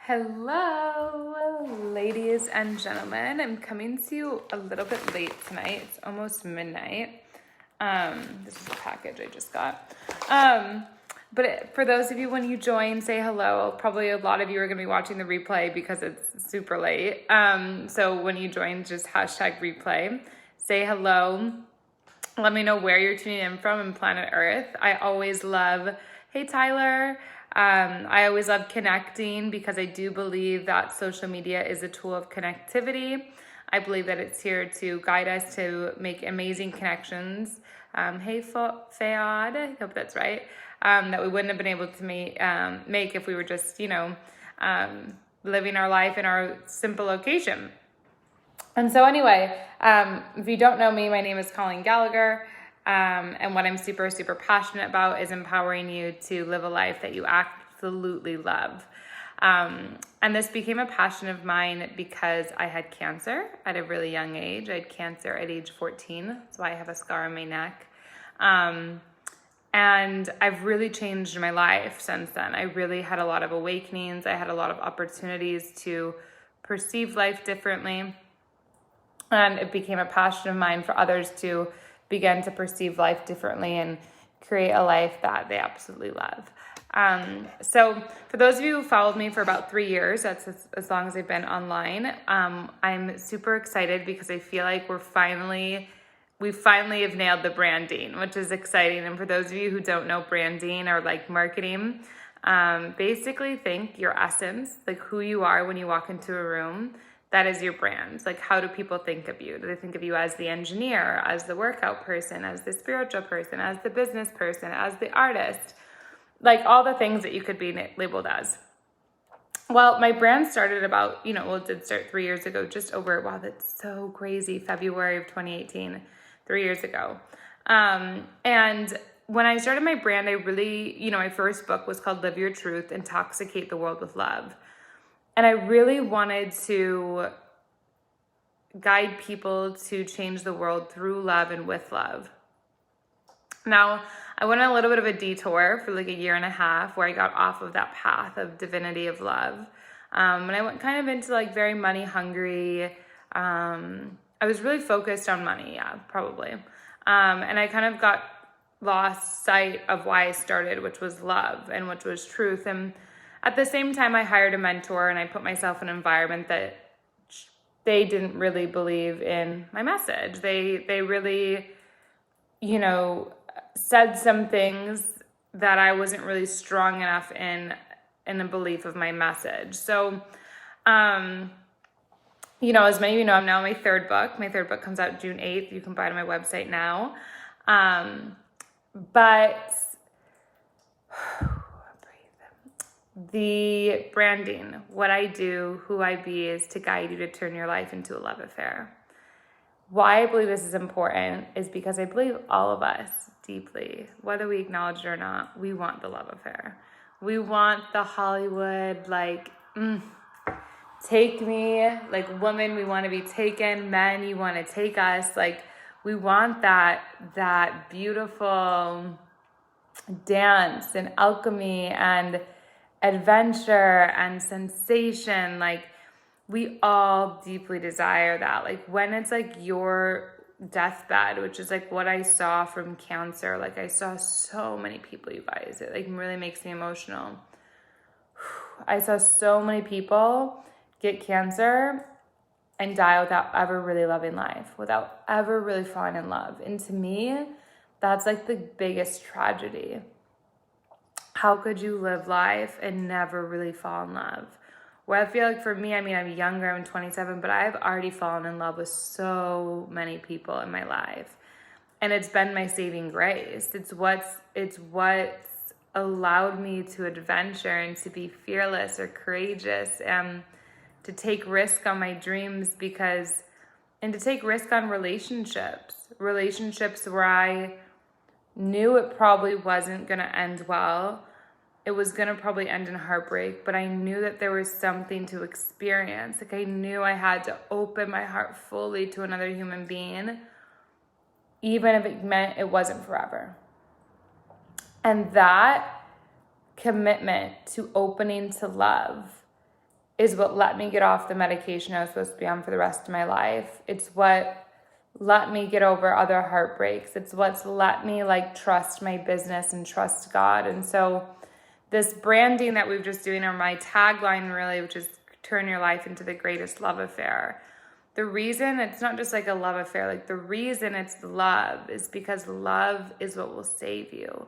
Hello, ladies and gentlemen. I'm coming to you a little bit late tonight. It's almost midnight. This is a package I just got. But for those of you, when you join, say hello. Probably a lot of you are going to be watching the replay because it's super late. So when you join, just hashtag replay. Say hello. Let me know where you're tuning in from in planet Earth. I always love, hey Tyler. I always love connecting because I do believe that social media is a tool of connectivity. I believe that it's here to guide us to make amazing connections. Hey Fayad, I hope that's right. That we wouldn't have been able to make if we were just, living our life in our simple location. And so anyway, if you don't know me, my name is Colleen Gallagher. And what I'm super, super passionate about is empowering you to live a life that you absolutely love. And this became a passion of mine because I had cancer at a really young age. I had cancer at age 14, so I have a scar on my neck. And I've really changed my life since then. I really had a lot of awakenings. I had a lot of opportunities to perceive life differently. And it became a passion of mine for others to begin to perceive life differently and create a life that they absolutely love. So for those of you who followed me for about 3 years, that's as long as I've been online, I'm super excited because I feel like we finally have nailed the branding, which is exciting. And for those of you who don't know branding or like marketing, basically think your essence, like who you are when you walk into a room. That is your brand. Like, how do people think of you? Do they think of you as the engineer, as the workout person, as the spiritual person, as the business person, as the artist? Like all the things that you could be labeled as. Well, my brand started about, it did start 3 years ago, just over, wow, that's so crazy, February of 2018, 3 years ago. And when I started my brand, I really, my first book was called Live Your Truth, Intoxicate the World with Love. And I really wanted to guide people to change the world through love and with love. Now, I went on a little bit of a detour for like a year and a half where I got off of that path of divinity of love. And I went kind of into like very money hungry. I was really focused on money, yeah, probably. And I kind of got lost sight of why I started, which was love and which was truth. And at the same time, I hired a mentor and I put myself in an environment that they didn't really believe in my message. They really, said some things that I wasn't really strong enough in the belief of my message. So, as many of you know, I'm now on my third book. My third book comes out June 8th. You can buy it on my website now. But the branding, what I do, who I be, is to guide you to turn your life into a love affair. Why I believe this is important is because I believe all of us deeply, whether we acknowledge it or not, we want the love affair. We want the Hollywood, take me, like women, we want to be taken, men, you want to take us, like we want that beautiful dance and alchemy and adventure and sensation. Like we all deeply desire that. Like when it's like your deathbed, which is like what I saw from cancer. Like I saw so many people, you guys, it like really makes me emotional. I saw so many people get cancer and die without ever really loving life, without ever really falling in love. And to me, that's like the biggest tragedy. How could you live life and never really fall in love? Where I feel like for me, I'm younger, I'm 27, but I've already fallen in love with so many people in my life. And it's been my saving grace. It's what's allowed me to adventure and to be fearless or courageous and to take risk on my dreams and to take risk on relationships where I knew it probably wasn't going to end well. It was going to probably end in heartbreak, but I knew that there was something to experience. Like I knew I had to open my heart fully to another human being, even if it meant it wasn't forever. And that commitment to opening to love is what let me get off the medication I was supposed to be on for the rest of my life. It's what let me get over other heartbreaks. It's what's let me like trust my business and trust God. And so this branding that we've just doing, or my tagline really, which is turn your life into the greatest love affair. The reason it's not just like a love affair, like the reason it's love is because love is what will save you.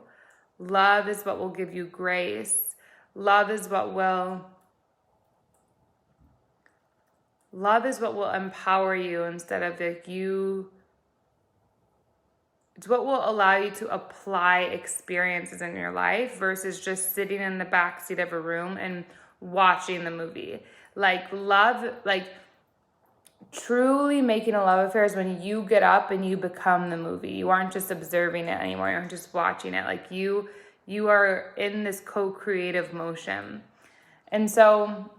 Love is what will give you grace. Love is what will empower you instead of like you. It's what will allow you to apply experiences in your life versus just sitting in the backseat of a room and watching the movie. Like love, like truly making a love affair is when you get up and you become the movie. You aren't just observing it anymore. You aren't just watching it. Like you are in this co-creative motion. And so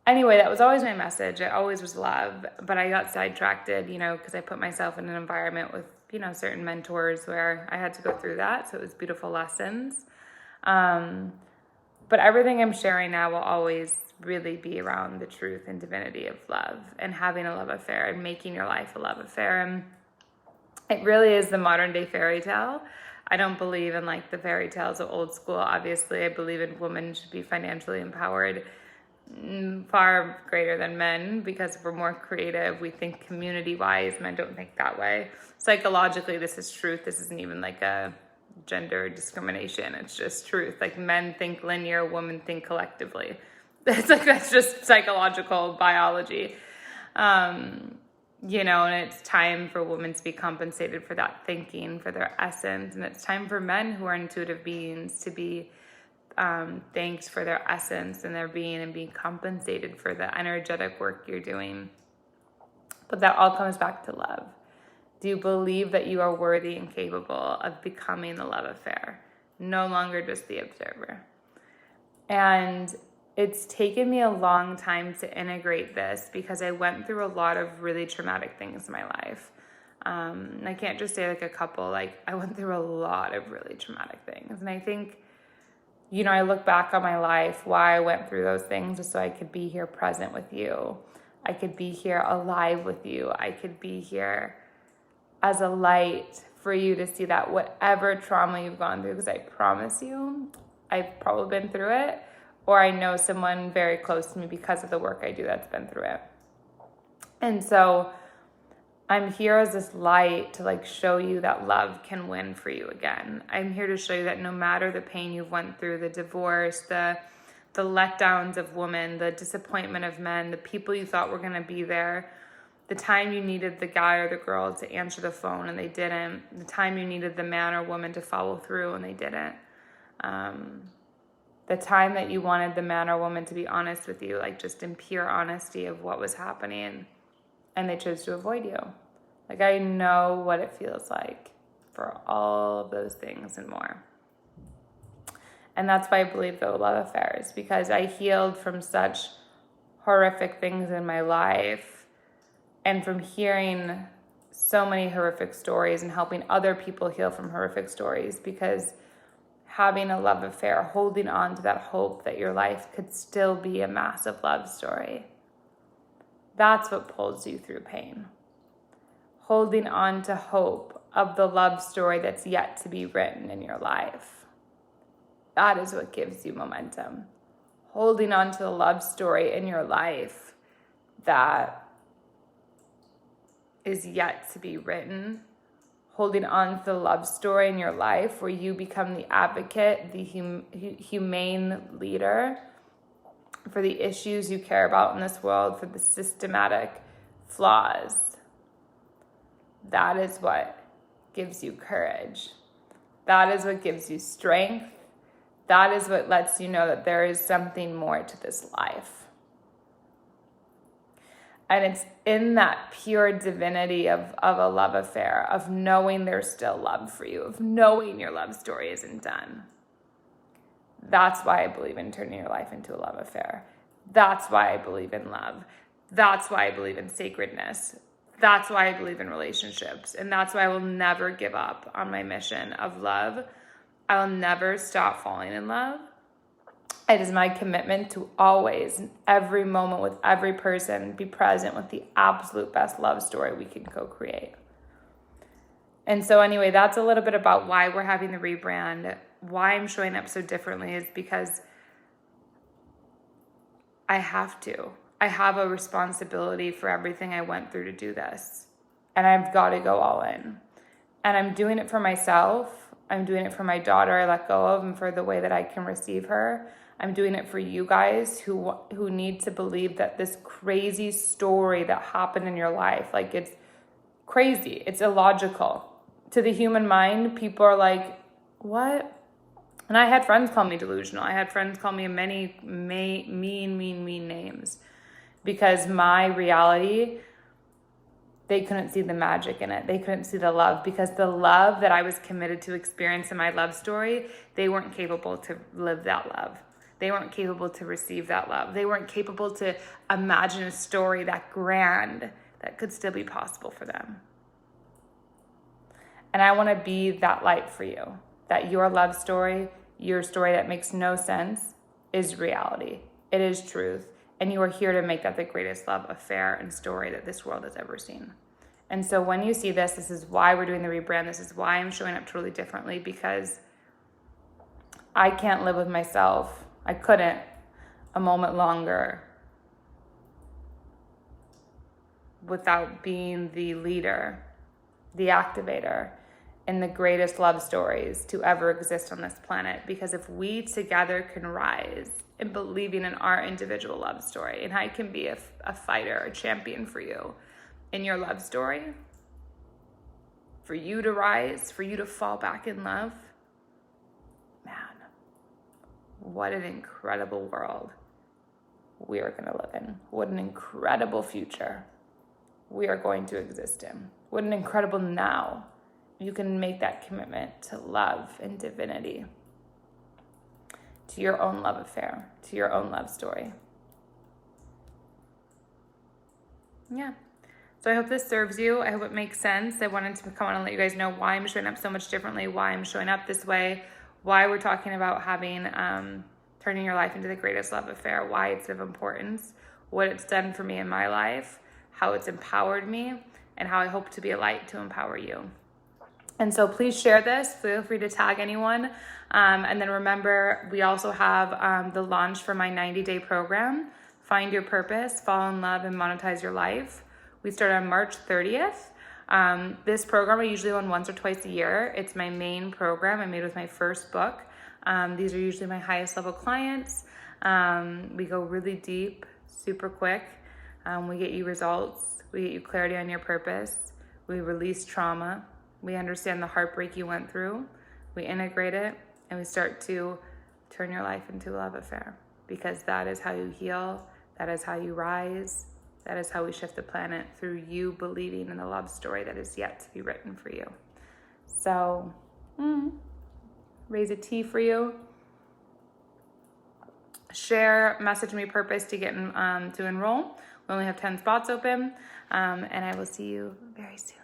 anyway, that was always my message. It always was love, but I got sidetracked, because I put myself in an environment with, certain mentors where I had to go through that. So it was beautiful lessons. But everything I'm sharing now will always really be around the truth and divinity of love and having a love affair and making your life a love affair. And it really is the modern day fairy tale. I don't believe in like the fairy tales of old school. Obviously, I believe in women should be financially empowered far greater than men because we're more creative. We think community-wise. Men don't think that way. Psychologically, this is truth. This isn't even like a gender discrimination. It's just truth. Like men think linear, women think collectively. It's like that's just psychological biology. And it's time for women to be compensated for that thinking, for their essence. And it's time for men who are intuitive beings to be thanked for their essence and their being and being compensated for the energetic work you're doing. But that all comes back to love. Do you believe that you are worthy and capable of becoming the love affair? No longer just the observer. And it's taken me a long time to integrate this because I went through a lot of really traumatic things in my life. I can't just say like a couple, like I went through a lot of really traumatic things. And I think, I look back on my life, why I went through those things is so I could be here present with you. I could be here alive with you. I could be here as a light for you to see that whatever trauma you've gone through, because I promise you, I've probably been through it, or I know someone very close to me because of the work I do that's been through it. And so I'm here as this light to like show you that love can win for you again. I'm here to show you that no matter the pain you've went through, the divorce, the letdowns of women, the disappointment of men, the people you thought were going to be there, the time you needed the guy or the girl to answer the phone and they didn't, the time you needed the man or woman to follow through and they didn't, the time that you wanted the man or woman to be honest with you, like just in pure honesty of what was happening, and they chose to avoid you. Like I know what it feels like for all of those things and more. And that's why I believe the love affairs, because I healed from such horrific things in my life and from hearing so many horrific stories and helping other people heal from horrific stories, because having a love affair, holding on to that hope that your life could still be a massive love story, that's what pulls you through pain. Holding on to hope of the love story that's yet to be written in your life. That is what gives you momentum. Holding on to the love story in your life that is yet to be written. Holding on to the love story in your life where you become the advocate, the humane leader for the issues you care about in this world, for the systematic flaws. That is what gives you courage. That is what gives you strength. That is what lets you know that there is something more to this life. And it's in that pure divinity of a love affair, of knowing there's still love for you, of knowing your love story isn't done. That's why I believe in turning your life into a love affair. That's why I believe in love. That's why I believe in sacredness. That's why I believe in relationships. And that's why I will never give up on my mission of love. I will never stop falling in love. It is my commitment to always, in every moment with every person, be present with the absolute best love story we can co-create. And so anyway, that's a little bit about why we're having the rebrand. Why I'm showing up so differently is because I have to. I have a responsibility for everything I went through to do this. And I've got to go all in. And I'm doing it for myself. I'm doing it for my daughter I let go of and for the way that I can receive her. I'm doing it for you guys who need to believe that this crazy story that happened in your life, like, it's crazy. It's illogical. To the human mind, people are like, what? And I had friends call me delusional. I had friends call me many mean names because my reality, they couldn't see the magic in it. They couldn't see the love, because the love that I was committed to experience in my love story, they weren't capable to live that love. They weren't capable to receive that love. They weren't capable to imagine a story that grand that could still be possible for them. And I want to be that light for you, that your love story, your story that makes no sense, is reality. It is truth. And you are here to make that the greatest love affair and story that this world has ever seen. And so when you see this, this is why we're doing the rebrand. This is why I'm showing up totally differently, because I can't live with myself. I couldn't a moment longer without being the leader, the activator, in the greatest love stories to ever exist on this planet. Because if we together can rise in believing in our individual love story, and I can be a fighter, a champion for you in your love story, for you to rise, for you to fall back in love, man, what an incredible world we are going to live in. What an incredible future we are going to exist in. What an incredible now you can make that commitment to love and divinity, to your own love affair, to your own love story. Yeah. So I hope this serves you. I hope it makes sense. I wanted to come on and let you guys know why I'm showing up so much differently, why I'm showing up this way, why we're talking about having, turning your life into the greatest love affair, why it's of importance, what it's done for me in my life, how it's empowered me, and how I hope to be a light to empower you. And so please share this. Feel free to tag anyone. And then remember, we also have the launch for my 90-day program, Find Your Purpose, Fall in Love, and Monetize Your Life. We start on March 30th. This program I usually run once or twice a year. It's my main program I made with my first book. These are usually my highest level clients. We go really deep, super quick. We get you results. We get you clarity on your purpose. We release trauma. We understand the heartbreak you went through. We integrate it, and we start to turn your life into a love affair, because that is how you heal. That is how you rise. That is how we shift the planet, through you believing in the love story that is yet to be written for you. So, raise a tea for you. Share, message me purpose to get to enroll. We only have 10 spots open, and I will see you very soon.